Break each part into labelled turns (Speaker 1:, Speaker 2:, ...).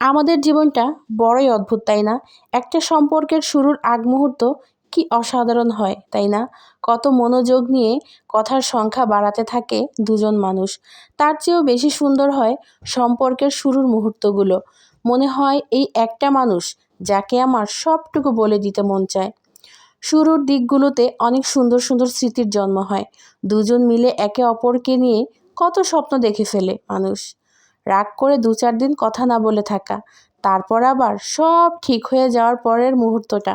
Speaker 1: আমাদের জীবনটা বড়ই অদ্ভুত, তাই না? একটা সম্পর্কের শুরুর আগ মুহূর্ত কি অসাধারণ হয়, তাই না? কত মনোযোগ নিয়ে কথার সংখ্যা বাড়াতে থাকে দুজন মানুষ। তার চেয়েও বেশি সুন্দর হয় সম্পর্কের শুরুর মুহূর্তগুলো। মনে হয় এই একটা মানুষ যাকে আমার সবটুকু বলে দিতে মন চায়। শুরুর দিকগুলোতে অনেক সুন্দর সুন্দর স্মৃতির জন্ম হয়। দুজন মিলে একে অপরকে নিয়ে কত স্বপ্ন দেখে ফেলে মানুষ। রাগ করে ২-৪ দিন কথা না বলে থাকা, তারপর আবার সব ঠিক হয়ে যাওয়ার পরের মুহূর্তটা,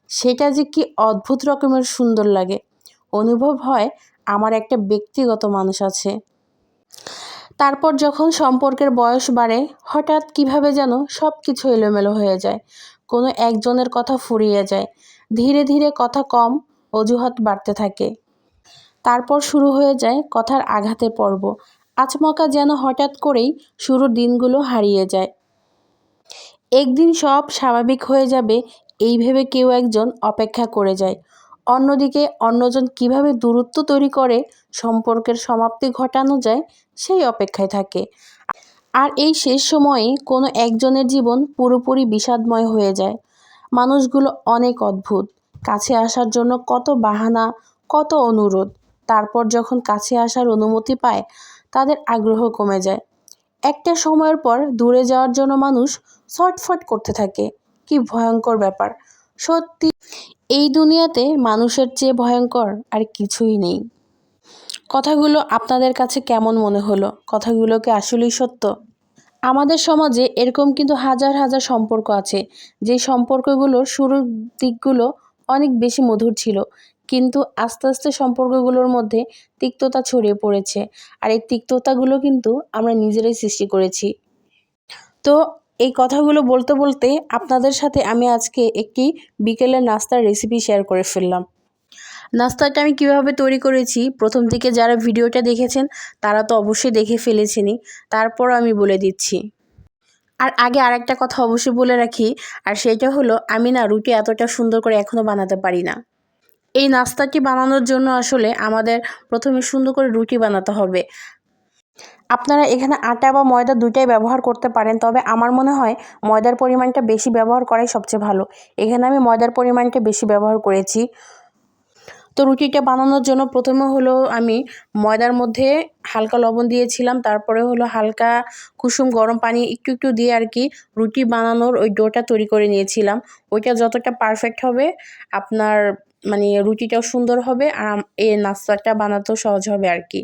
Speaker 1: সেটা যে কি অদ্ভুত রকমের সুন্দর লাগে। অনুভব হয় আমার একটা ব্যক্তিগত মানুষ আছে। তারপর যখন সম্পর্কের বয়স বাড়ে, হঠাৎ কিভাবে যেন সব কিছু এলোমেলো হয়ে যায়। কোনো একজনের কথা ফুরিয়ে যায়, ধীরে ধীরে কথা কম, অজুহাত বাড়তে থাকে। তারপর শুরু হয়ে যায় কথার আঘাতের পর্ব। আচমকা যেন হঠাৎ করেই শুরুর দিনগুলো হারিয়ে যায়। একদিন সব স্বাভাবিক হয়ে যাবে এই ভেবে কেউ একজন অপেক্ষা করে যায়। অন্যদিকে অন্যজন কিভাবে দূরত্ব তৈরি করে সম্পর্কের সমাপ্তি ঘটানো যায় সেই অপেক্ষায় থাকে। আর এই শেষ সময়ে কোনো একজনের জীবন পুরোপুরি বিষাদময় হয়ে যায়। মানুষগুলো অনেক অদ্ভুত। কাছে আসার জন্য কত বাহানা, কত অনুরোধ। তারপর যখন কাছে আসার অনুমতি পায়, তাদের আগ্রহ কমে যায়। একটা সময়ের পর দূরে যাওয়ার জন্য মানুষ ছটফট করতে থাকে। কি ভয়ঙ্কর ব্যাপার! সত্যি এই দুনিয়াতে মানুষের চেয়ে ভয়ঙ্কর আর কিছুই নেই। কথাগুলো আপনাদের কাছে কেমন মনে হলো? কথাগুলো কি আসলেই সত্য? আমাদের সমাজে এরকম কিন্তু হাজার হাজার সম্পর্ক আছে, যে সম্পর্কগুলোর শুরুর দিকগুলো অনেক বেশি মধুর ছিল, কিন্তু আস্তে আস্তে সম্পর্কগুলোর মধ্যে তিক্ততা ছড়িয়ে পড়েছে। আর এই তিক্ততাগুলো কিন্তু আমরা নিজেরাই সৃষ্টি করেছি। তো এই কথাগুলো বলতে বলতে আপনাদের সাথে আমি আজকে একটি বিকেলের নাস্তার রেসিপি শেয়ার করে ফেললাম। নাস্তাটা আমি কিভাবে তৈরি করেছি, প্রথম দিকে যারা ভিডিওটা দেখেছেন তারা তো অবশ্যই দেখে ফেলেছেনই, তারপর আমি বলে দিচ্ছি। আর আগে আরেকটা কথা অবশ্যই বলে রাখি, আর সেটা হলো আমি না রুটি এতটা সুন্দর করে এখনও বানাতে পারি না। এই নাস্তাটি বানানোর জন্য আসলে আমাদের প্রথমে সুন্দর করে রুটি বানাতে হবে। আপনারা এখানে আটা বা ময়দা দুইটাই ব্যবহার করতে পারেন, তবে আমার মনে হয় ময়দার পরিমাণটা বেশি ব্যবহার করাই সবচেয়ে ভালো। এখানে আমি ময়দার পরিমাণটা বেশি ব্যবহার করেছি। তো রুটিটা বানানোর জন্য প্রথমে হলো আমি ময়দার মধ্যে হালকা লবণ দিয়েছিলাম, তারপরে হলো হালকা কুসুম গরম পানি একটু একটু দিয়ে আর কি রুটি বানানোর ওই ডোটা তৈরি করে নিয়েছিলাম। ওইটা যতটা পারফেক্ট হবে আপনার মানে রুটিটাও সুন্দর হবে, আর এই নাস্তাটা বানাতেও সহজ হবে আর কি।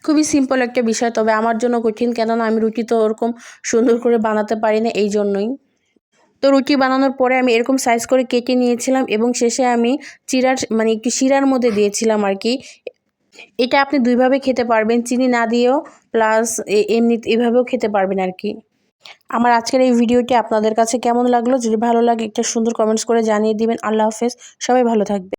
Speaker 1: খুবই সিম্পল একটা বিষয়, তবে আমার জন্য কঠিন, কেননা আমি রুটি তো ওরকম সুন্দর করে বানাতে পারি না, এই জন্যই। তো রুটি বানানোর পরে আমি এরকম সাইজ করে কেটে নিয়েছিলাম এবং শেষে আমি চিড়ার মানে একটু শিরার মধ্যে দিয়েছিলাম আর কি। এটা আপনি দুইভাবে খেতে পারবেন, চিনি না দিয়েও, প্লাস এমনি এভাবেও খেতে পারবেন আর কি। আমার আজকের এই ভিডিওটি আপনাদের কাছে কেমন লাগলো? যদি ভালো লাগে একটা সুন্দর কমেন্টস করে জানিয়ে দিবেন। আল্লাহ হাফেজ, সবাই ভালো থাকবে।